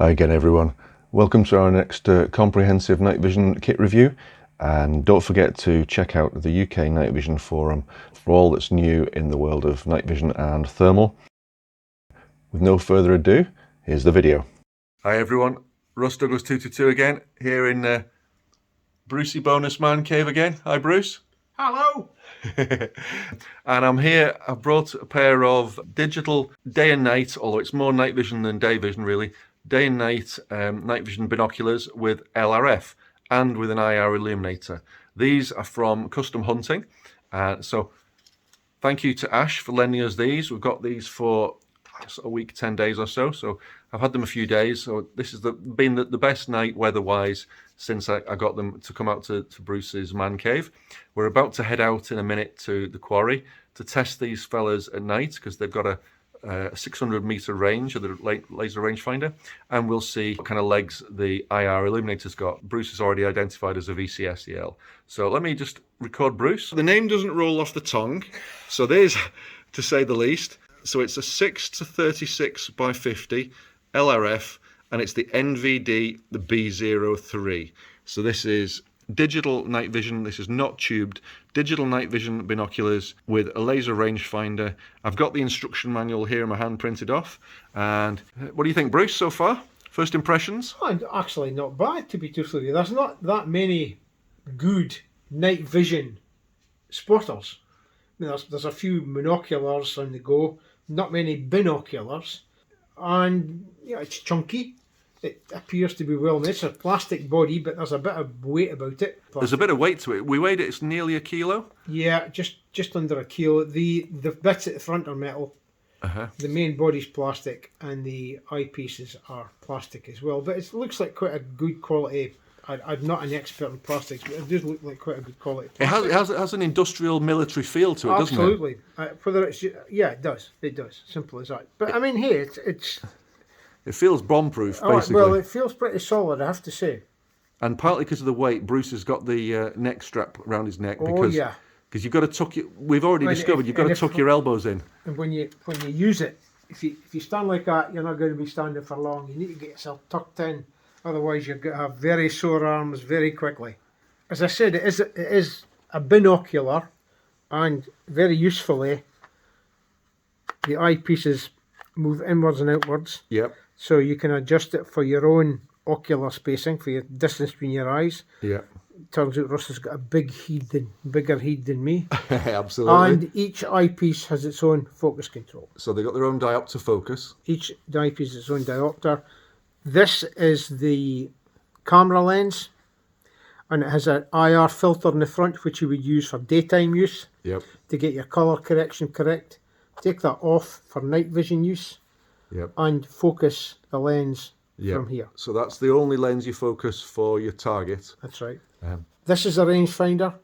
Hi again everyone, welcome to our next comprehensive night vision kit review, and don't forget to check out the UK Night Vision forum for all that's new in the world of night vision and thermal. With no further ado, here's the video. Hi everyone, Russ Douglas 222 again, here in Brucey Bonus Man Cave again. Hi Bruce. Hello. And I'm here, I've brought a pair of digital day and night, although it's more night vision than day vision really, day and night night vision binoculars with LRF and with an IR illuminator. These are from Custom Hunting, so thank you to Ash for lending us these. We've got these for a week, 10 days or so, so I've had them a few days, so this has been the best night weather-wise since I got them to come out to Bruce's man cave. We're about to head out in a minute to the quarry to test these fellas at night, because they've got a 600-meter range of the laser rangefinder, and we'll see what kind of legs the IR illuminator's got. Bruce is already identified as a VCSEL. So let me just record Bruce. The name doesn't roll off the tongue, so there's, to say the least. So it's a 6-36 by 50 LRF, and it's the NVD, the B03. So this is digital night vision. This is not tubed. Digital night vision binoculars with a laser rangefinder. I've got the instruction manual here in my hand printed off. And what do you think, Bruce, so far? First impressions? Actually not bad, to be truthful with you. There's not that many good night vision spotters. I mean, there's a few binoculars on the go, not many binoculars, and yeah, it's chunky. It appears to be well made. It's a plastic body, but there's a bit of weight about it. There's a bit of weight to it. We weighed it, it's nearly a kilo. Yeah, just under a kilo. The bits at the front are metal. The main body's plastic, and the eyepieces are plastic as well. But it looks like quite a good quality. I'm not an expert in plastics, but it does look like quite a good quality plastic. It has an industrial military feel to it, doesn't it? Absolutely. Whether it's, yeah, it does. It does. Simple as that. But I mean, here it's it feels bomb-proof, basically. Well, it feels pretty solid, I have to say. And partly because of the weight, Bruce has got the neck strap around his neck. Because you've got to tuck it. We've already discovered you've got to tuck your elbows in. And when you use it, if you stand like that, you're not going to be standing for long. You need to get yourself tucked in. Otherwise, you're going to have very sore arms very quickly. As I said, it is a binocular, and very usefully, the eyepieces move inwards and outwards. Yep. So you can adjust it for your own ocular spacing, for your distance between your eyes. Yeah. Turns out Russ has got a bigger head than me. Absolutely. And each eyepiece has its own focus control. So they've got their own diopter focus. Each eyepiece has its own diopter. This is the camera lens, and it has an IR filter in the front, which you would use for daytime use. Yep. To get your colour correction correct. Take that off for night vision use. Yep. And focus the lens from here. So that's the only lens you focus for your target. That's right. This is a rangefinder.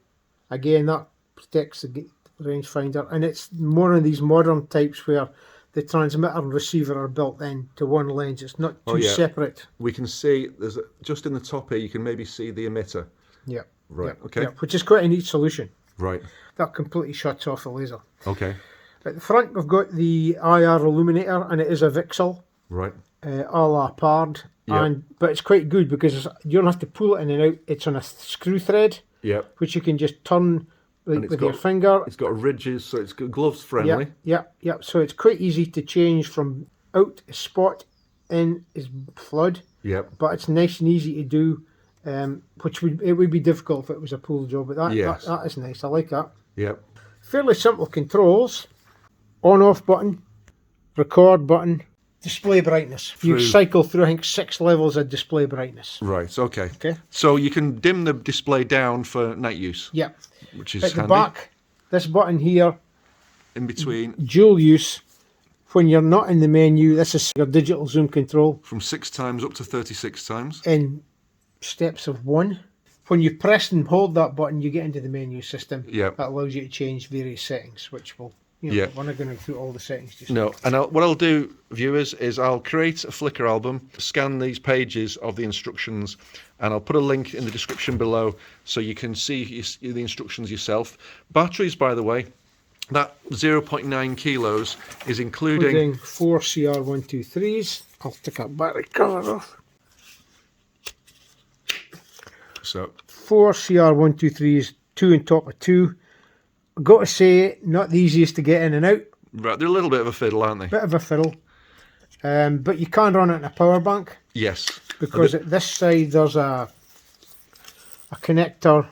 Again, that protects the rangefinder, and it's more of these modern types where the transmitter and receiver are built in to one lens. It's not two separate. We can see there's just in the top here. You can maybe see the emitter. Yeah. Right. Yeah. Okay. Yeah. Which is quite a neat solution. Right. That completely shuts off the laser. Okay. At the front, we've got the IR illuminator, and it is a VCSEL. Right. A la Pard. Yep. But it's quite good because you don't have to pull it in and out. It's on a screw thread. Yep. Which you can just turn with your finger. It's got ridges, so it's gloves friendly. Yeah. So it's quite easy to change from out is spot, in is flood. Yep. But it's nice and easy to do, which would be difficult if it was a pull job. But that is nice. I like that. Yep. Fairly simple controls. On-off button, record button, display brightness. You cycle through, I think, 6 levels of display brightness. Right, okay. Okay. So you can dim the display down for night use. Yeah. Which is at handy. the back, this button here, in between, dual use. When you're not in the menu, this is your digital zoom control. From 6 times up to 36 times. In steps of 1. When you press and hold that button, you get into the menu system. Yeah. That allows you to change various settings, which will... we're not going through all the settings just now. And what I'll do, viewers, is I'll create a Flickr album, scan these pages of the instructions, and I'll put a link in the description below so you can see the instructions yourself. Batteries, by the way, that 0.9 kilos is including 4 CR123s. I'll take that battery cover off. So 4 CR123s, 2 on top of 2. I've got to say, not the easiest to get in and out. right, they're a little bit of a fiddle, aren't they? Bit of a fiddle. But you can run it in a power bank. Yes. Because at this side there's a connector,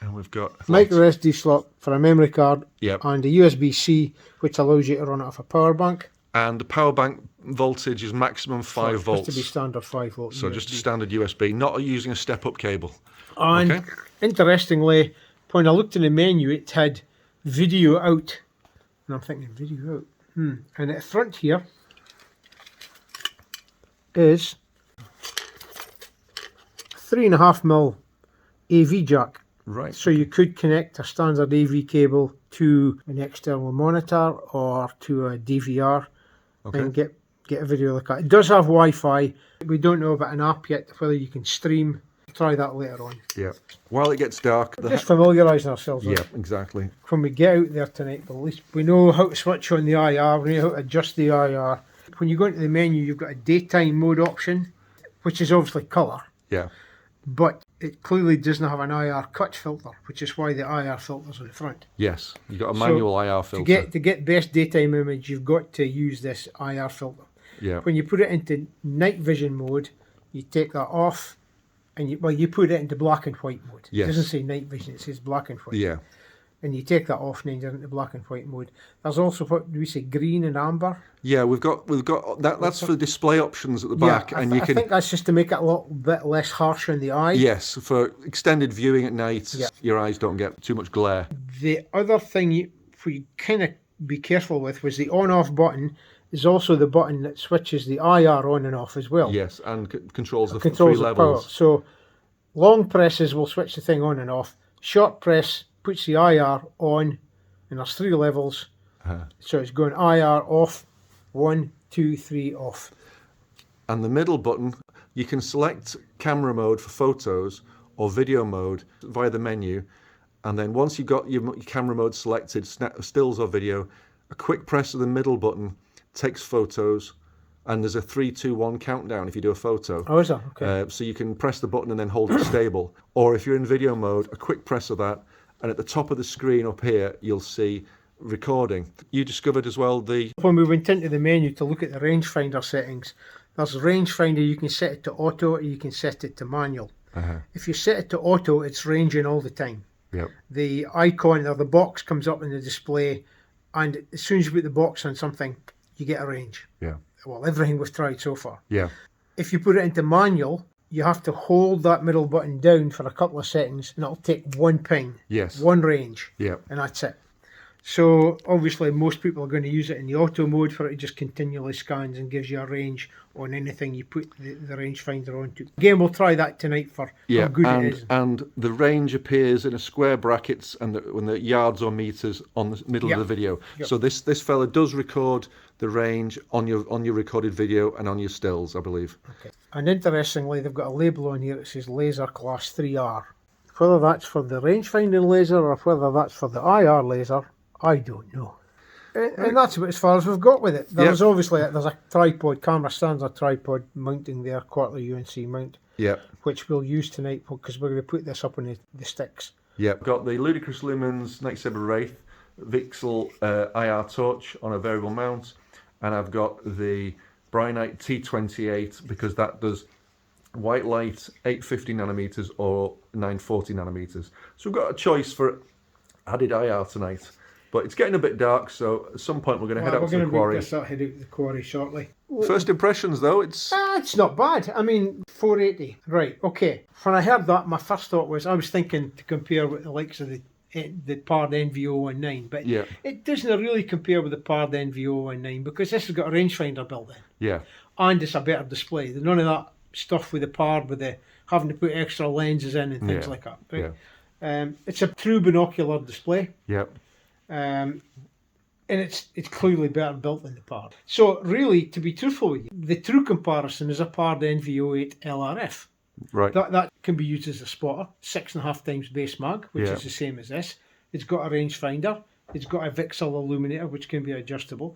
And we've got micro SD slot for a memory card, Yep. and a USB-C, which allows you to run it off a power bank. And the power bank voltage is maximum 5 It has volts. to be standard 5 volt. So USB. just a standard USB, not using a step-up cable. And Okay. interestingly, when I looked in the menu, it had video out. And I'm thinking, video out? And at the front here is 3.5mm AV jack. Right. So you could connect a standard AV cable to an external monitor or to a DVR and get a video like that. It does have Wi-Fi. We don't know about an app yet, whether you can stream. Try that later on. Yeah. While it gets dark. Just familiarising ourselves with Yeah, it. exactly. When we get out there tonight, at least we know how to switch on the IR, we know how to adjust the IR. When you go into the menu, you've got a daytime mode option, which is obviously colour, Yeah. but it clearly doesn't have an IR cut filter, which is why the IR filter's at the front. Yes. You've got a manual IR filter. To get best daytime image, you've got to use this IR filter. Yeah. When you put it into night vision mode, you take that off, and you put it into black and white mode. Yes. It doesn't say night vision, it says black and white. Yeah. And you take that off and then you're into black and white mode. There's also, what do we say, green and amber? Yeah, we've got that. That's for display options at the back, and you I can. think that's just to make it a little bit less harsh on the eye. Yes, for extended viewing at night, your eyes don't get too much glare. The other thing you kind of be careful with was the on-off button is also the button that switches the IR on and off as well. Yes, and controls the Controls 3 the power. levels. So long presses will switch the thing on and off. Short press puts the IR on, and there's 3 levels. So it's going IR off, 1, 2, 3 off. And the middle button, you can select camera mode for photos or video mode via the menu. And then once you've got your camera mode selected, stills or video, a quick press of the middle button takes photos, and there's a 3, 2, 1 countdown if you do a photo. Oh, is that? Okay. So you can press the button and then hold it stable. Or if you're in video mode, a quick press of that, and at the top of the screen up here, you'll see recording. You discovered as well When we went into the menu to look at the rangefinder settings, there's a rangefinder, you can set it to auto or you can set it to manual. If you set it to auto, it's ranging all the time. Yep. The icon or the box comes up in the display, and as soon as you put the box on something, you get a range. Yeah. Well, everything we've tried so far. Yeah. If you put it into manual, you have to hold that middle button down for a couple of seconds, and it'll take 1 ping, Yes. 1 range, Yeah. and that's it. So obviously most people are going to use it in the auto mode, for it just continually scans and gives you a range on anything you put the rangefinder onto. Again, we'll try that tonight for how good it is. And the range appears in a square brackets and when the yards or meters on the middle of the video. So this fella does record the range on your recorded video and on your stills, I believe. Okay. And interestingly, they've got a label on here that says Laser Class 3R. Whether that's for the range-finding laser or whether that's for the IR laser, I don't know. And that's about as far as we've got with it. There's obviously there's a tripod, camera standard tripod mounting there, quarterly UNC mount, which we'll use tonight because we're going to put this up on the sticks. Got the Ludicrous Lumens Night Saber Wraith Vixel IR torch on a variable mount, and I've got the Brynite T28 because that does white light 850 nanometers or 940 nanometers. So we've got a choice for added IR tonight. But it's getting a bit dark, so at some point we're going to head out to the quarry. We're going to head out to the quarry shortly. First impressions, though, it's not bad. I mean, 480. Right, okay. When I heard that, my first thought was, I was thinking to compare with the likes of the Pard NV019, but it doesn't really compare with the Pard NV019 because this has got a rangefinder built in. Yeah. And it's a better display. There's none of that stuff with the Pard, with the having to put extra lenses in and things like that. Right? Yeah. It's a true binocular display. Yep. And it's clearly better built than the Pard. So really, to be truthful with you, the true comparison is a Pard NV08 LRF. Right. That can be used as a spotter, 6.5 times base mag, which is the same as this. It's got a rangefinder. It's got a Vixel illuminator, which can be adjustable.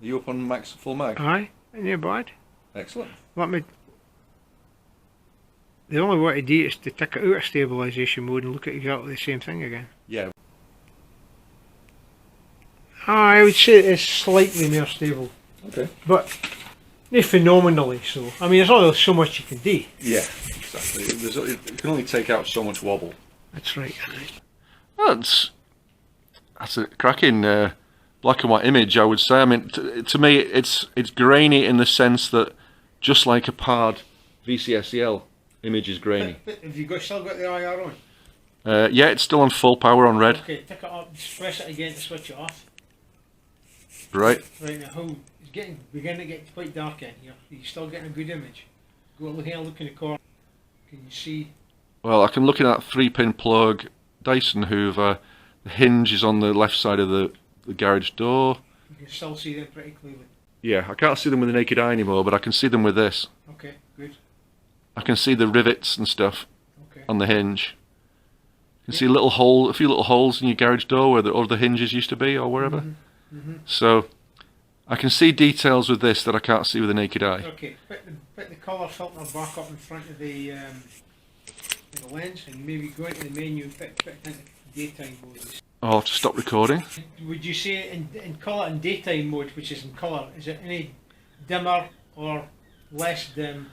Are you up on max full mag? Aye, ain't bad. Excellent. Let me. The only way to do it is to take it out of stabilisation mode and look at exactly the same thing again. Yeah. I would say it's slightly more stable, Okay. but not phenomenally so. I mean, there's only so much you can do. Yeah, exactly. It can only take out so much wobble. That's right. That's a cracking black and white image, I would say. I mean, to me, it's grainy in the sense that just like a PARD VCSEL image is grainy. Have you still got the IR on? Yeah, it's still on full power on red. Okay, tick it up, just press it again to switch it off. Right. Right now, it's beginning to get quite dark in here. You're still getting a good image. Go look in the corner. Can you see? Well, I can look at that 3-pin plug Dyson Hoover. The hinge is on the left side of the garage door. You can still see them pretty clearly. Yeah, I can't see them with the naked eye anymore, but I can see them with this. Okay, good. I can see the rivets and stuff Okay. on the hinge. You can see a few little holes in your garage door where the hinges used to be, or wherever. So I can see details with this that I can't see with the naked eye. Okay, put the colour filter back up in front of the lens, and maybe go into the menu and put it into daytime mode. I'll have to stop recording. Would you say in colour and daytime mode, which is in colour, is it any dimmer or less dim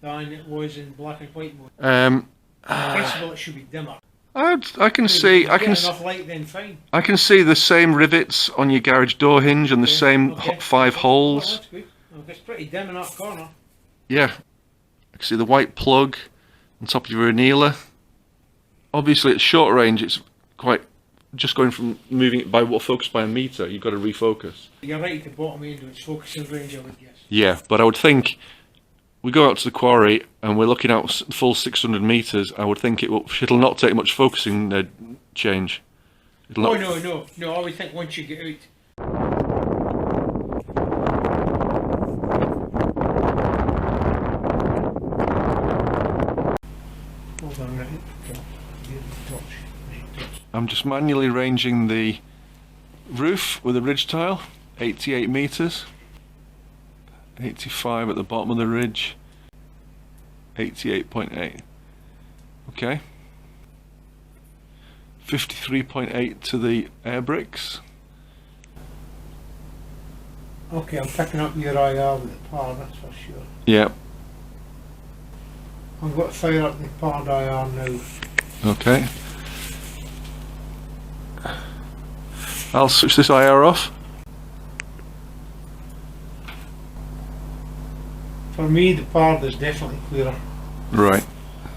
than it was in black and white mode? In principle, it should be dimmer. I can see. I can. Enough light, then fine. I can see the same rivets on your garage door hinge and the same 5 holes. Oh, that's good. Oh, it's pretty dim in that corner. Yeah, I can see the white plug on top of your annealer. Obviously, at short range, it's quite just going from moving it by focused by a meter. You've got to refocus. You're right at the bottom end of its focusing range, I would guess. Yeah, but I would think we go out to the quarry and we're looking out full 600 meters. I would think it'll not take much focusing change. It'll Oh not... no! I would think once you get out. Hold on a minute. I'm just manually ranging the roof with a ridge tile, 88 meters, 85 at the bottom of the ridge, 88.8. Okay. 53.8 to the air bricks. Okay, I'm picking up your IR with the PARD, that's for sure. Yeah. I'm going to fire up the PARD IR now. Okay. I'll switch this IR off. For me, the PARD is definitely clearer. Right.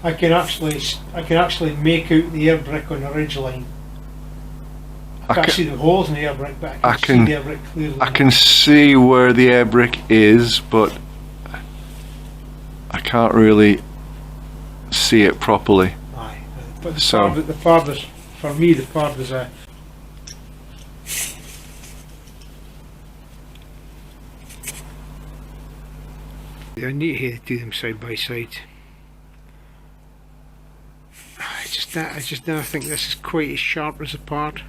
I can actually make out the air brick on the ridge line. I can't see the holes in the air brick, but I can see the air brick clearly. I can see where the air brick is, but I can't really see it properly. Aye, but the PARD is, for me, the PARD is a. I need to do them side by side. I just never think this is quite as sharp as a PARD.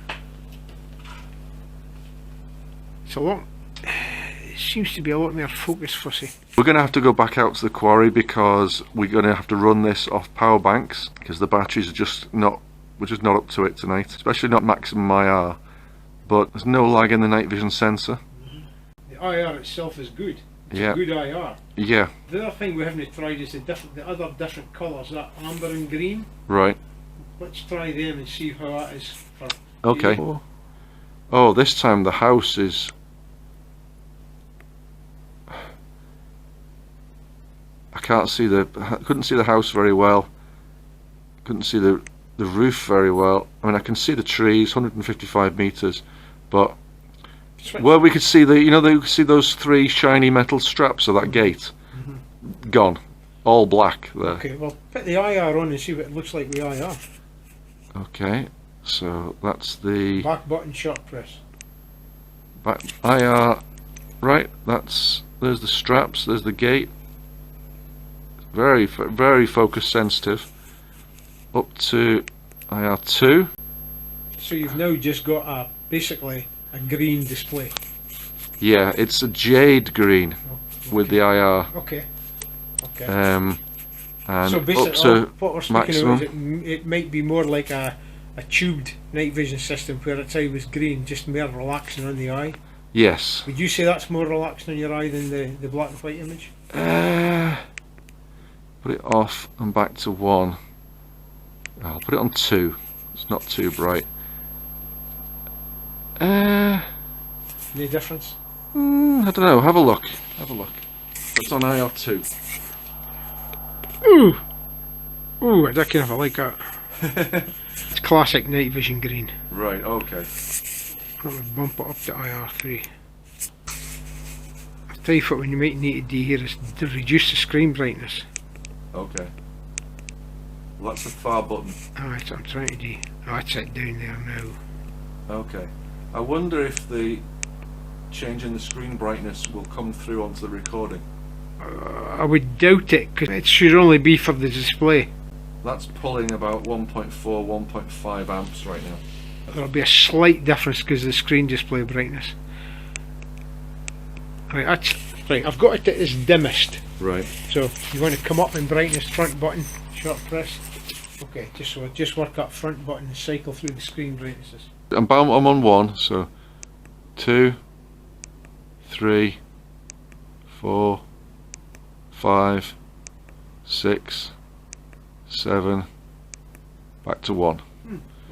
It's a lot. It seems to be a lot more focus fussy. We're going to have to go back out to the quarry because we're going to have to run this off power banks because the batteries are just not. We're just not up to it tonight, especially not maximum IR. But there's no lag in the night vision sensor. The IR itself is good. It's Yeah. a good IR. Yeah. The other thing we haven't tried is the other different colours, that amber and green. Right. Let's try them and see how that is for Okay. you. Oh, this time the house is. I can't see couldn't see the house very well. Couldn't see the roof very well. I mean, I can see the trees, 155 meters, but where we could see you could see those 3 shiny metal straps of that gate, gone, all black there. Okay, well, put the IR on and see what it looks like with IR. Okay, so that's the Back button short press. back IR. Right, there's the straps. There's the gate. Very focus sensitive. Up to IR2. So you've now just got basically a green display. Yeah, it's a jade green with the IR. Okay. Okay. And So up basically, to what we're speaking maximum. about is it might be more like a tubed night vision system where its eye was green, just more relaxing on the eye. Yes. Would you say that's more relaxing on your eye than the black and white image? Put it off and back to 1. I'll put it on 2. It's not too bright. Any difference? I don't know. Have a look. Have a look. It's on IR2. Ooh! Ooh, I reckon if I like that. It's classic night vision green. Right. Okay. I'm going to bump it up to IR3. I'll tell you what you might need to do here is to reduce the screen brightness. Okay. Well, that's the far button. Oh, that's what I'm trying to do. Oh, that's it down there now. Okay. I wonder if the change in the screen brightness will come through onto the recording. I would doubt it, because it should only be for the display. That's pulling about 1.4, 1.5 amps right now. There'll be a slight difference because of the screen display brightness. Right, I've got it at its dimmest. Right. So you want to come up in brightness, front button, short press. Okay, just work up front button and cycle through the screen brightnesses. I'm on 1, so 2, 3, 4, 5, 6, 7, back to 1.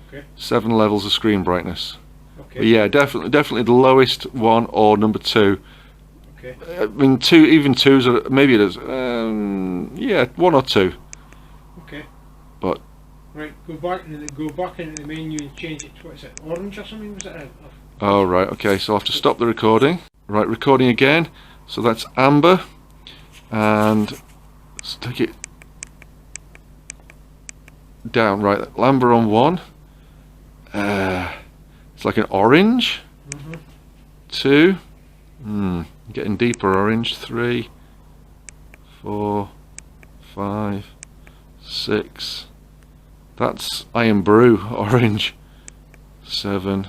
Okay. 7 levels of screen brightness. Okay. But yeah, definitely the lowest one or number 2. Okay. I mean, even 2s are, maybe it is. Yeah, 1 or 2. Okay. But right, go back into the menu and change it to, what is it, orange or something? Was it? oh right, okay. So I have to stop the recording. Right, recording again. So that's amber, and let's take it down. Right, amber on 1. It's like an orange. 2. Getting deeper orange. 3, 4, 5, 6. That's Irn Bru Orange. 7.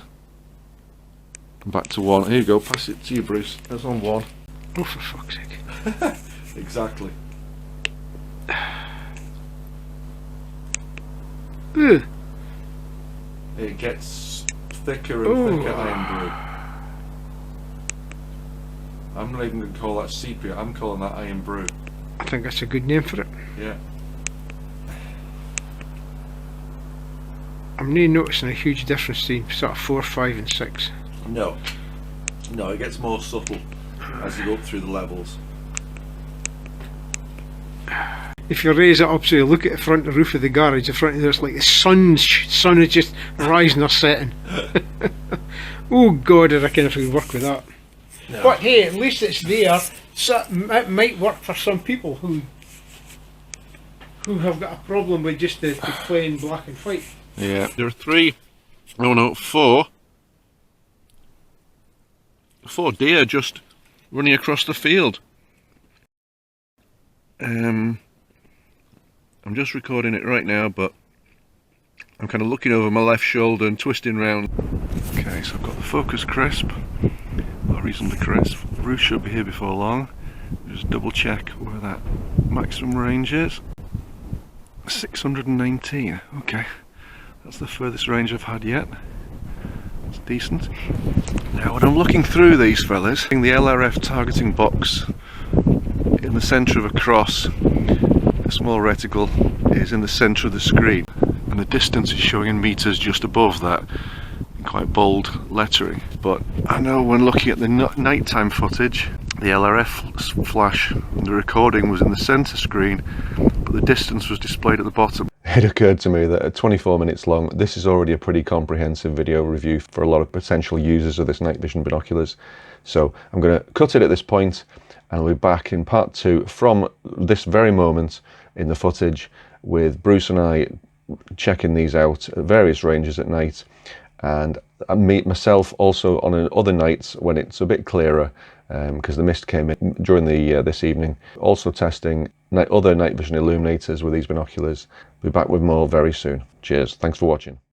And back to 1. Here you go. Pass it to you, Bruce. That's on 1. Oh, for fuck's sake! Exactly. Ugh. It gets thicker and thicker Irn Bru. I'm not even going to call that sepia. I'm calling that Irn Bru. I think that's a good name for it. Yeah. I'm not noticing a huge difference between sort of 4, 5 and 6. No, it gets more subtle as you go up through the levels. If you raise it up so you look at the front of the roof of the garage, the front of there, it's like the sun is just rising or setting. Oh God, I reckon if we work with that. No. But hey, at least it's there. So it might work for some people who have got a problem with just the plain black and white. Yeah, there are 4 deer just running across the field. I'm just recording it right now, but I'm kind of looking over my left shoulder and twisting round. Okay, so I've got the focus crisp, or reasonably crisp. Roof should be here before long. Just double check where that maximum range is. 619, okay. That's the furthest range I've had yet. It's decent. Now when I'm looking through these fellas, the LRF targeting box in the centre of a cross, a small reticle is in the centre of the screen, and the distance is showing in metres just above that, in quite bold lettering. But I know when looking at the nighttime footage, the LRF flash, the recording was in the centre screen, but the distance was displayed at the bottom. It occurred to me that at 24 minutes long, this is already a pretty comprehensive video review for a lot of potential users of this night vision binoculars. So I'm going to cut it at this point, and we'll be back in part 2 from this very moment in the footage, with Bruce and I checking these out at various ranges at night, and myself also on other nights when it's a bit clearer, because the mist came in during the this evening. Also testing other night vision illuminators with these binoculars. We'll be back with more very soon. Cheers. Thanks for watching.